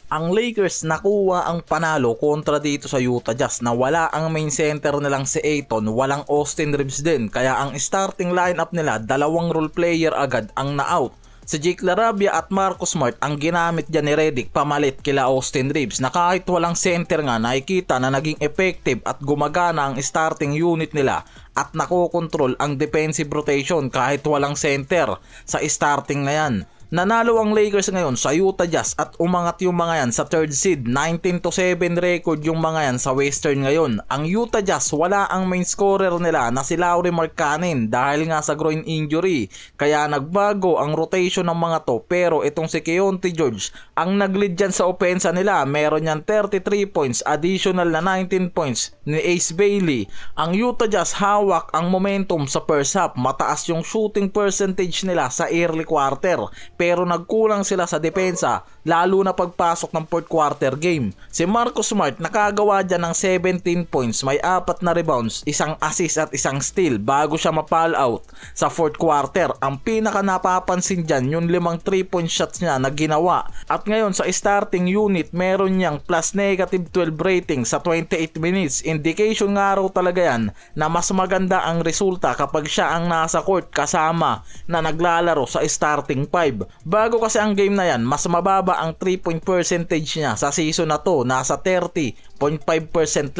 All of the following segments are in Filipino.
Ang Lakers nakuha ang panalo kontra dito sa Utah Jazz na wala ang main center nilang si Ayton, walang Austin Reeves din, kaya ang starting lineup nila dalawang role player agad ang na-out. Si Jake LaRavia at Marcus Smart ang ginamit dyan ni Redick pamalit kila Austin Reeves na kahit walang center nga nakikita na naging effective at gumagana ang starting unit nila at nakokontrol ang defensive rotation kahit walang center sa starting na yan. Nanalo ang Lakers ngayon sa Utah Jazz at umangat yung mga yan sa third seed. 19-7 record yung mga yan sa Western ngayon. Ang Utah Jazz wala ang main scorer nila na si Lauri Markkanen dahil nga sa groin injury. Kaya nagbago ang rotation ng mga to, pero itong si Keyonte George ang nag-lead dyan sa opensa nila. Meron yan 33 points, additional na 19 points ni Ace Bailey. Ang Utah Jazz hawak ang momentum sa first half. Mataas yung shooting percentage nila sa early quarter, pero nagkulang sila sa depensa lalo na pagpasok ng fourth quarter game. Si Marcus Smart nakagawa dyan ng 17 points, may 4 na rebounds, isang assist at isang steal bago siya ma-foul out sa fourth quarter. Ang pinaka napapansin dyan yung 5 3-point shots niya na ginawa. At ngayon sa starting unit meron niyang plus negative 12 rating sa 28 minutes. Indication nga raw talaga yan na mas maganda ang resulta kapag siya ang nasa court kasama na naglalaro sa starting 5. Bago kasi ang game na yan, mas mababa ang 3-point percentage niya sa season na to, nasa 30.5%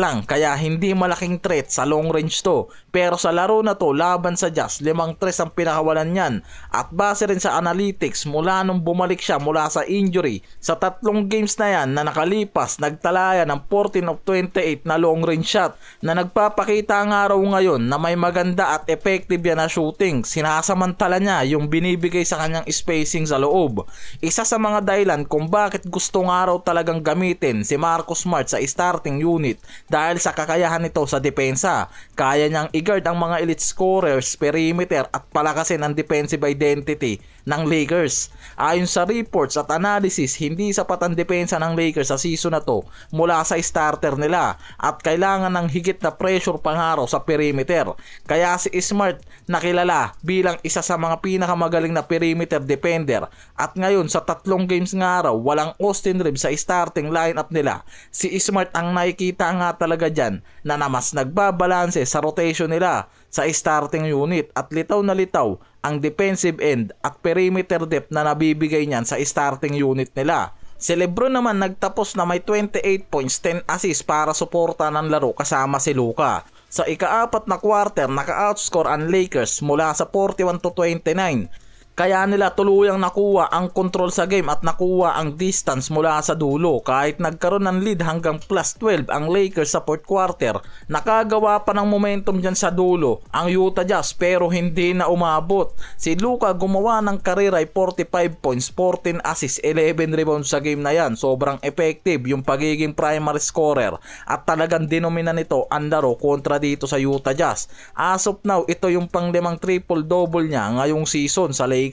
lang, kaya hindi malaking threat sa long range to. Pero sa laro na to laban sa Jazz, 5 3 ang pinakawalan niyan. At base rin sa analytics, mula nung bumalik siya mula sa injury, sa 3 games na yan na nakalipas, nagtalaya ng 14 of 28 na long range shot na nagpapakita nga raw ngayon na may maganda at effective yan na shooting. Sinasamantala niya yung binibigay sa kanyang spacing sa loob. Isa sa mga dahilan kung bakit gusto nga raw talagang gamitin si Marcus Smart sa starting unit dahil sa kakayahan nito sa depensa. Kaya niyang i-guard ang mga elite scorers, perimeter at palakasin ang defensive identity ng Lakers. Ayon sa reports at analysis, hindi sapat ang depensa ng Lakers sa season na to mula sa starter nila at kailangan ng higit na pressure pangaraw sa perimeter. Kaya si Smart nakilala bilang isa sa mga pinakamagaling na perimeter defender. At ngayon sa 3 games nga raw, walang Austin Reeves sa starting lineup nila. Si Smart ang nakikita nga talaga dyan na mas nagbabalanse sa rotation nila sa starting unit at litaw na litaw ang defensive end at perimeter depth na nabibigay niyan sa starting unit nila. Si Lebron naman nagtapos na may 28 points, 10 assists para suporta ng laro kasama si Luka. Sa ika-4 na quarter, naka-outscore ang Lakers mula sa 41-29. Kaya nila tuluyang nakuha ang control sa game at nakuha ang distance mula sa dulo. Kahit nagkaroon ng lead hanggang plus 12 ang Lakers sa fourth quarter, nakagawa pa ng momentum dyan sa dulo ang Utah Jazz pero hindi na umabot. Si Luka gumawa ng career ay 45 points, 14 assists, 11 rebounds sa game na yan. Sobrang effective yung pagiging primary scorer at talagang denomina nito ang laro kontra dito sa Utah Jazz. As of now, ito yung pang-5 triple-double niya ngayong season sa Lakers.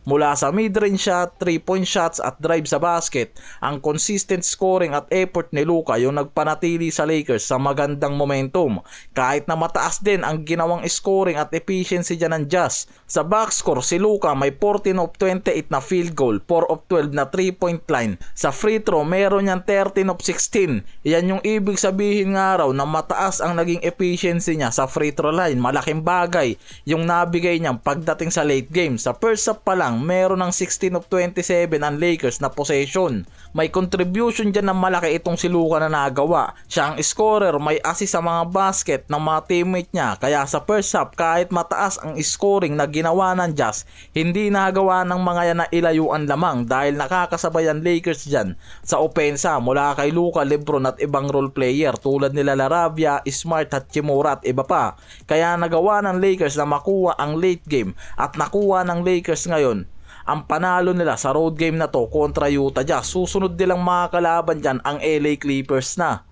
Mula sa mid-range shot, 3-point shots at drive sa basket, ang consistent scoring at effort ni Luka yung nagpanatili sa Lakers sa magandang momentum. Kahit na mataas din ang ginawang scoring at efficiency dyan ng Jazz. Sa box score, si Luka may 14 of 28 na field goal, 4 of 12 na 3-point line. Sa free throw, meron niyang 13 of 16. Yan yung ibig sabihin nga raw na mataas ang naging efficiency niya sa free throw line. Malaking bagay yung nabigay niyang pagdating sa late game. Sa first half pa lang, meron ng 16 of 27 ang Lakers na possession. May contribution dyan ng malaki itong si Luka na nagawa. Siya ang scorer, may assist sa mga basket ng mga teammate niya. Kaya sa first half, kahit mataas ang scoring na ginawa ng Jazz, hindi nagawa ng mga yan na ilayuan lamang dahil nakakasabay ang Lakers dyan sa opensa mula kay Luka, Lebron at ibang role player tulad nila LaRavia, Smart at Chimura at iba pa. Kaya nagawa ng Lakers na makuha ang late game at nakuha ng Lakers ngayon ang panalo nila sa road game na to kontra Utah Jazz. Susunod nilang mga kalaban dyan ang LA Clippers na.